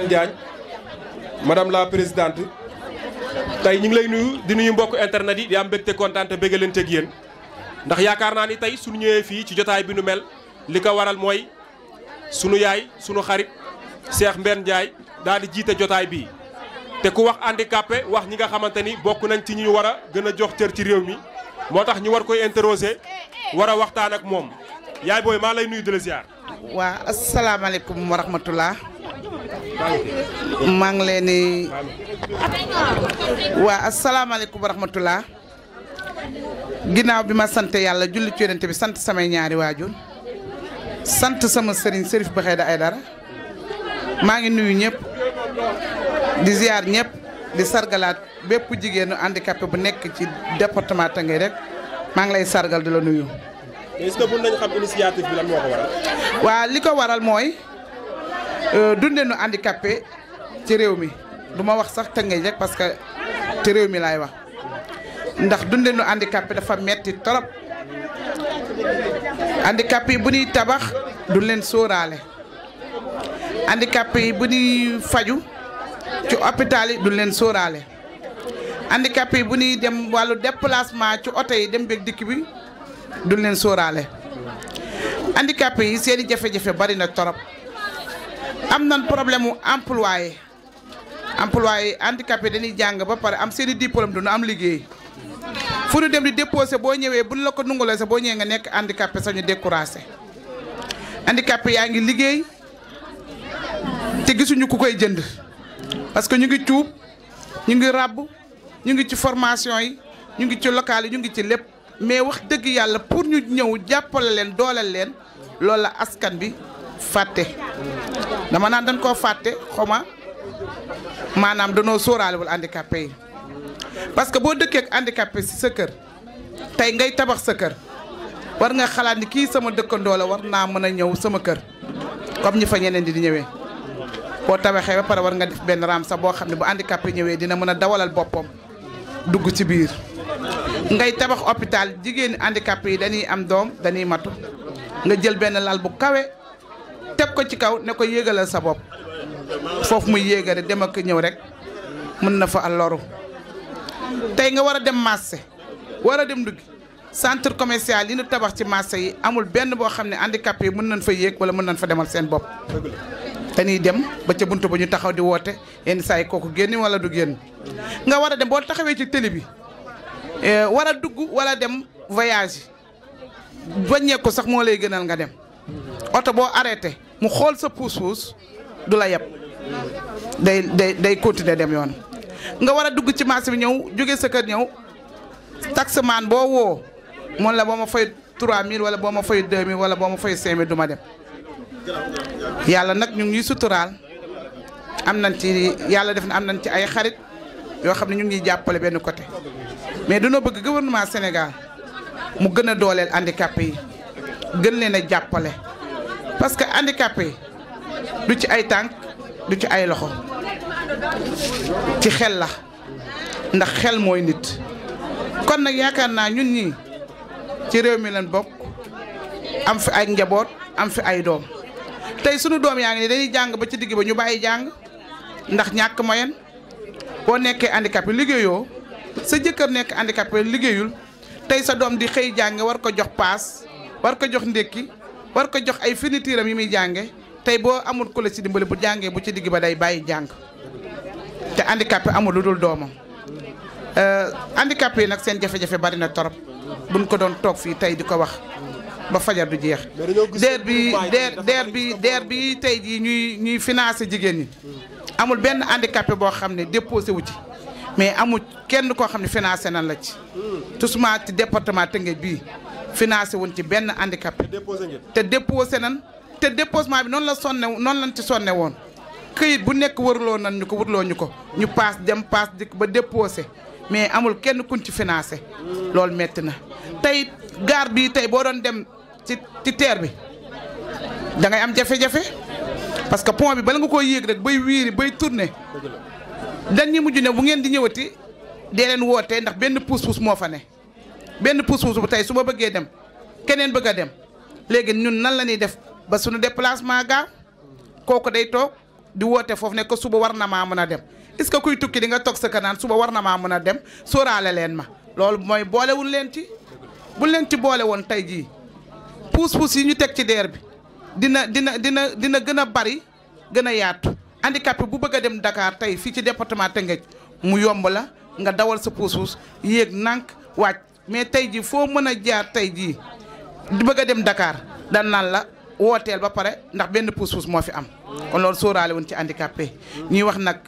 Diagne madame la présidente tey ñu ngi lay nuyu di nuyu mbokk internet yi di am mbégte kontaan te bégalante ak yéen ndax yaakaar naa ni tey suñu ñëwee fii ci jotaay bi nu mel li ko waral mooy sunu yaay sunu xarit Cheikh Mbène Ndiaye daal di jiite jotaay bii te ku wax handicapé wax ñi nga xamante ni bokk nañ ci ñi ñu war a gën a jox cër ci réew mi moo tax ñu war koy interroger war a waxtaan ak moom yaay booy maa lay nuyu di la ziar. waa asalaamaaleykum wa rahmatullah maa ngi leen di waa asalaamaaleykum wa rahmatullah ginnaaw bi ma sant yàlla julli ci yonent bi sant samay ñaari waajur sant sama sëriñ Serif Baxeeda Aydara maa ngi nuyu ñëpp di ziar ñëpp di sargalaat bépp jigéenu handicapé bu nekk ci département Tëngéej rek maa ngi lay sargal di la nuyu. est-ce que mën nañu xam initiative bi lan moo ko waral. waa li ko waral mooy dundinu handicapé ci réew mi du ma wax sax Tëngéej rek parce que ci réew mi laay wax ndax dundinu handicapé dafa metti trop handicapé yi bu ñuy tabax du leen sóoraale handicapé yi bu ñuy faju ci hôpital yi du leen sóoraale handicapé yi bu ñuy dem wàllu déplacement ci oto yi dem beeg dikk bi du leen sóoraale handicapé yi seeni jafe-jafe bari na trop am nan problème mu employé handicapé dañuy jàng ba pare am seeni diplôme du nu am liggéey fu nu dem di déposé boo ñëwee buñ la ko nungalee sa boo ñëwee nga nekk handicapé sax ñu découragé handicapé yaa ngi liggéey te gisuñu ku koy jënd parce que ñu ngi cuub ñu ngi ràbb ñu ngi ci formation yi ñu ngi ci local yi ñu ngi ci lépp mais wax dëgg yàlla pour ñu ñëw jàppale leen dooleel leen loolu la askan bi fàtte dama naan dañ koo fàtte xoma maanaam danoo sóoraalewul handicapé yi parce que boo dëkkee ak handicapé si sa kër tey ngay tabax sa kër war nga xalaat ni kii sama dëkkandoo la war naa mën a ñëw sama kër comme ñi fa ñeneen di ñëwee boo tabaxee ba pare war nga def benn raam sax boo xam ne bu handicapé ñëwee dina mën a dawalal boppam dugg ci biir ngay tabax hôpital jigéen handicapé yi dañuy am doom dañuy matu nga jël benn lal bu kawe teg ko ci kaw ne ko yéegalal sa bopp foofu muy yéegale dem ak ñëw rek mën na fa loru tey nga war a dem marché war a dem dugg centre commercial yi ñu tabax ci marché yi amul benn boo xam ne handicapé yi mën nañ fa yéeg wala mën nañ fa demal seen bopp dañuy dem ba ca buntu ba ñu taxaw di woote yenn saa yi kooku génn wala du génn nga war a dem boo taxawee ci télé bi war a dugg wala dem voyage baññeeku sax moo lay gënal nga dem oto boo arrêté mu xool sa puus-puus du la yeb day continuer dem yoon nga war a dugg ci marché bi ñëw jóge sa kër ñëw taximan boo woo moom la boo ma fay 3000 wala boo ma fay 2000 wala boo ma fay 5000 du ma dem yàlla nag ñu ngi suturaal am nañ ci yàlla def na am nañ ci ay xarit yoo xam ne ñu ngi jàppale benn côté mais dañoo bëgg gouvernement Sénégal mu gën a dooleel handicapé yi gën leen a jàppale parce que handicapé yi du ci ay tànk du ci ay loxo ci xel la ndax xel mooy nit kon nag yaakaar naa ñun ñii ci réew mi leen bokk am fi ay njaboot am fi ay doom tey sunu doom yaa ngi ni dañuy jàng ba ci digg ba ñu bàyyi jàng ndax ñàkk moyen boo nekkee handicapé liggéeyoo sa jëkkër nekk handicapé liggéeyul tey sa doom di xëy jànge war ko jox paas war ko jox ndékki war ko jox ay fournituram yi muy jànge tey boo amul ku la ci dimbali bu jàngee bu ci digg ba day bàyyi jàng te handicapé amul lu dul doomam handicapé yi nag seen jafe-jafe bari na torop buñ ko doon toog fii tey di ko wax ba fajar du jeex DER bi tey jii ñuy financé jigéen ñi amul benn handicapé boo xam ne déposé wu ci mais amul kenn koo xam ne financé nan la ci tousument ci département Tëngéej bii financé wuñ ci benn handicapé te déposé nan te déposement bi noonu lañ ci sonne woon këyit bu nekk wërloo nan ñu ko ñu paas dem paas dikk ba déposé mais amul kenn kuñ ci financé loolu metti na tey gaar bii tey boo doon dem ci teer bi da ngay am jafe-jafe parce que pont bi bala nga koy yéeg rek bay wiiri bay tourné dañuy mujj ne bu ngeen di ñëwati dee leen wootee ndax benn puus-puus moo fa ne benn puus-puus bu tey su ma bëggee dem keneen bëgg a dem léegi ñun nan la ñuy def ba suñu déplacement gaaw kooku day toog di woote foofu ne ko suba war na maa mën a dem est-ce que kuy tukki di nga toog sa kanaan suba war na maa mën a dem sóoraale leen ma loolu mooy boolewul leen ci bu leen ci boole woon tey jii puus-puus yi ñu teg ci deer bi dina gën a bari gën a yaatu handicapé bu bëgg a dem Dakar tey fii ci département Tëngéej mu yomb la nga dawal sa puus-puus yéeg nànk wàcc mais tey jii foo mën a jaar tey jii di bëgg a dem Dakar dan naan la wooteel ba pare ndax benn puus-puus moo fi am kon loolu sóoraale woon ci handicapé ñuy wax nag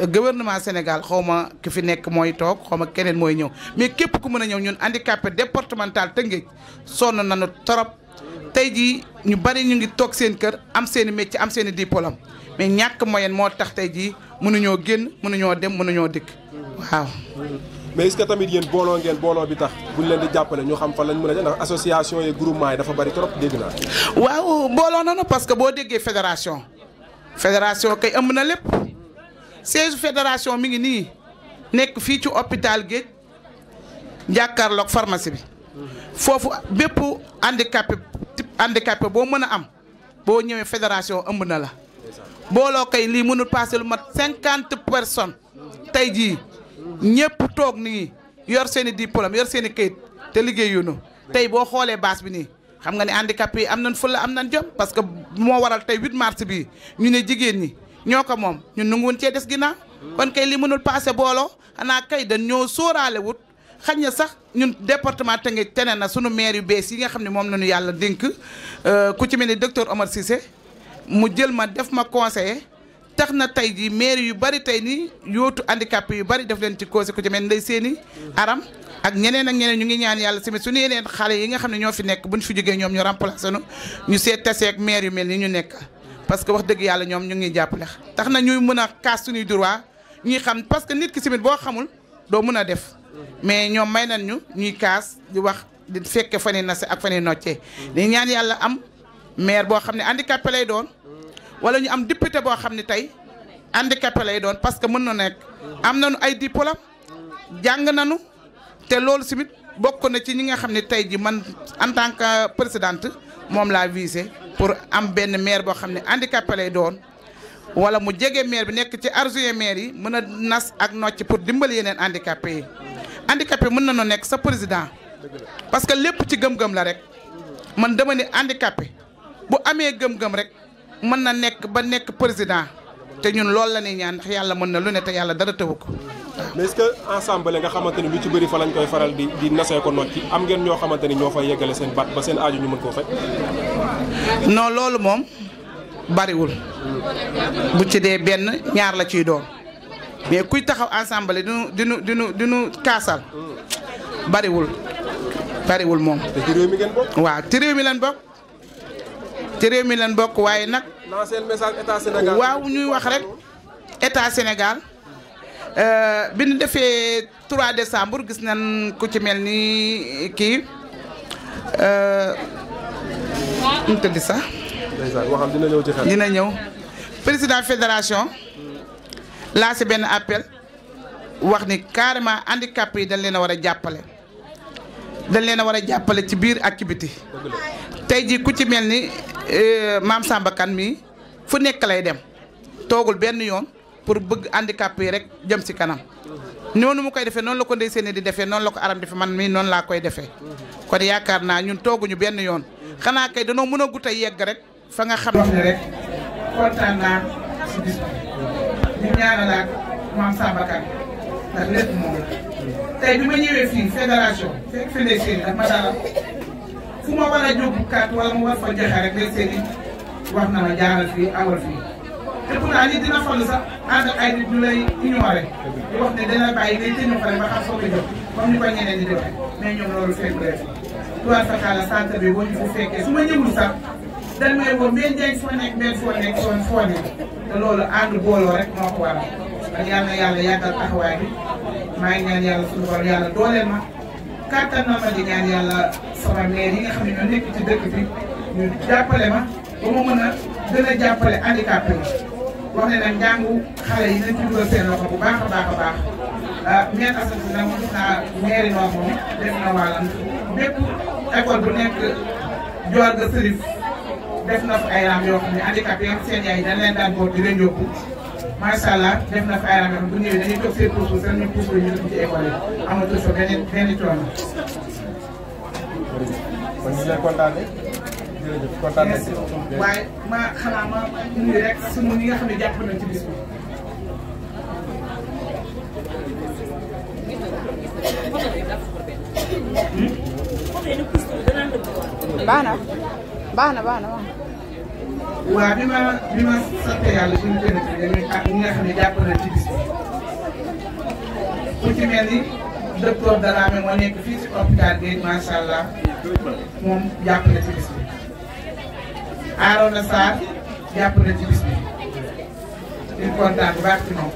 gouvernement Sénégal xaw ma ki fi nekk mooy toog xaw ma keneen mooy ñëw mais képp ku mën a ñëw ñun handicapé départemental Tëngéej sonn nañu trop tey jii ñu bari ñu ngi toog seen kër am seen i métier am seen i diplôme mais ñàkk moyen moo tax tey jii mënuñoo génn mënuñoo dem mënuñoo dikk waaw. mais est-ce que tamit yéen booloo ngeen booloo bi tax buñ leen di jàppale ñu xam fan lañ mën a ndax association yi groupement yi dafa bari trop dégg naa. waaw booloo nañu parce que boo déggee fédération kay ëmb na lépp siège fédération mi ngi nii nekk fii ci hôpital Géej jàkkaarloog pharmacie bi foofu bépp handicapé boo mën a am boo ñëwee fédération ëmb na la booloo kay lii mënul passé lu mat 50 personnes tey jii ñëpp toog nii yor seen i diplôme yor seen i kayit te liggéeyuñu tey boo xoolee base bi nii xam nga ne handicapé yi am nañ fulla am nañ jom parce que moo waral tey 8 mars bii ñu ne jigéen ñi ñoo ko moom ñun nanguwuñ cee des ginnaaw kon kay li mënul passé booloo xanaa kay dañ ñoo sóoraale wut xañ na sax ñun département Tëngéej tene na sunu maire yu bees yi nga xam ne moom lañu yàlla dénk ku ci mel ni docteur Omar Cissé mu jël ma def ma conseiller tax na tey jii maire yu bari tey nii yootu handicapé yu bari def leen ci cause ku ci mel ni Ndeye Séni Aram ak ñeneen ñu ngi ñaan yàlla tamit suñu yeneen xale yi nga xam ne ñoo fi nekk buñ fi jógee ñoom ñu remplacé nu ñu seet taseeg maire yu mel ni ñu nekk parce que wax dëgg yàlla ñoom ñu ngi jàppale tax na ñuy mën a kaas suñuy droit ñuy xam parce que nit ki tamit boo xamul doo mën a def mais ñoom may nañ ñu ñuy kaas di wax di fekke fan yi nase ak fan yi noccee di ñaan yàlla am maire boo xam ne handicapé lay doon wala ñu am député boo xam ne tey handicapé lay doon parce que mën na nekk am nañu ay diplôme jàng nañu te loolu tamit bokk na ci ñi nga xam ne tey ji man en tant que présidente moom laa visé pour am benn maire boo xam ne handicapé lay doon wala mu jege maire bi nekk ci adjoint maire yi mën a nas ak nocc pour dimbali yeneen handicapé yi handicapé mën na noo nekk sa président parce que lépp ci gëm-gëm la rek man dama ne handicapé bu amee gëm-gëm rek mën na nekk ba nekk président te ñun loolu la ñuy ñaan ndax yàlla mën na lu ne te yàlla dara tëwu ko. mais est-ce que ensemble nga xamante ni lu ci bëri fa lañ koy faral di nasee ko nocci am ngeen ñoo xamante ni ñoo fay yeggale seen baat ba seen aaju ñu mën koo fekk. non loolu moom bariwul bu ci dee benn ñaar la ciy doon mais kuy taxaw ensemble dinu kaasal bariwul moom. te ci réew mi ngeen bokk. waaw ci réew mi leen bokk. ci réew mi leen bokk waaye nag. lancer message état Sénégal. waaw ñuy wax rek état Sénégal bi ñu defee 3 décembre gis nañ ku ci mel ni kii nu mu tëdd sax. waxal dina ñëw ci xel. dina ñëw président fédération lancé benn appel wax ni carrément handicapé yi dañ leen a war a jàppale. dañ leen a war a jàppale ci biir activité tey jii ku ci mel ni maam Samba Kane mii fu nekk lay dem toogul benn yoon pour bëgg handicapé yi rek jëm si kanam noonu mu koy defee noonu la ko Ndeye Séni di defee noonu la ko Aram defee man mii noonu laa koy defee kon yaakaar naa ñun tooguñu benn yoon xanaa kay danoo mën a gut a yegg rek fa nga xam ne rek kontaan naa si bis bi ñu ñaanalaat maam Samba Kane ndax lépp moom la tey bi ma ñëwee fii fédération fekk fi Ndeye Séni daf ma dalal fu ma war a jóg kat wala mu war fa joxe rek Ndeye Séni wax na ma jaaral fii awal fii te pourtant nit dina xool sax ànd ak ay nit ñu lay ignoré di wax ne dina bàyyi ngay tëñu ko rek ba xam foo ko jóg comme ni ko ñeneen di joxe mais ñoom loolu fekk leen tuwaat fa kàlla centre bi boo ñu fa fekkee su ma ñëwul sax dañ may woo mbeen jaay foo nekk mbeen foo nekk foo nekk te loolu ànd booloo rek moo ko waral ak yal na yàlla yàggal taxawaay bi maa ngi ñaan yàlla suñu borom yàlla dooleel ma kàttan na ma di ñaan yàlla sama maire yi nga xam ne ñoo nekk ci dëkk bi ñu jàppale ma ba ma mën a gën a jàppale handicapé yi wax ne nag njàngu xale yi nañ ci dugal seen loxo bu baax a baax a baax maire Assane nag mu gis naa maire yi moom def na wàllam bépp école bu nekk joor ga sërif def na fa ay raam yoo xam ne handicapé yoo xam seen yaay dañ leen daan boot di leen yóbbu macha allah def na fa ay raam yoo xam bu ñëwee dañuy toog seen pousse seen ñu pousse ñu dugg ci école yi amatul fa benn coono. kon ñu lay kontaanee jërëjëf kontaan nañ ci. waaye ma xanaa ma nuyu rek sunu ñi nga xam ne jàpp nañ ci bis bi. baax na. waaw bi ma sant yàlla suñu tënk bi ak ñi nga xam ne jàpp nañ ci bis bi ku ci mel ni docteur Dramé moo nekk fii si hôpital bi macha allah moom jàpp na ci bis bi. Arona Sarr jàpp na ci bis bi di kontaan bu baax ci moom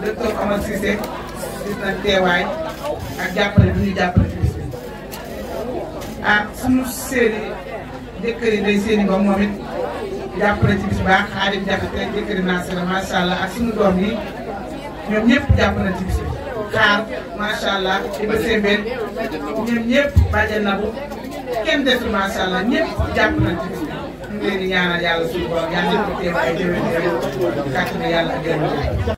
docteur Omar Cissé gis nañ teewaay ak jàppale bi ñuy jàppale ci bis bi. ah suñu séeri jëkkër yi day séeni ba moom it jàppale ci bis baax Xaadim Jaxate jëkkëri Nasira macha allah ak suñu doom yi ñoom ñëpp jàppale ci bis bi. xaar macha allah Iba Sembène ñoom ñëpp bàjjen na bu kenn desul macha allah ñëpp jàpp nañ ci bis bi. ñu ngi leen di ñaanal yàlla suñu borom yàlla nañu ko teew ay déwén kàttan yàlla ak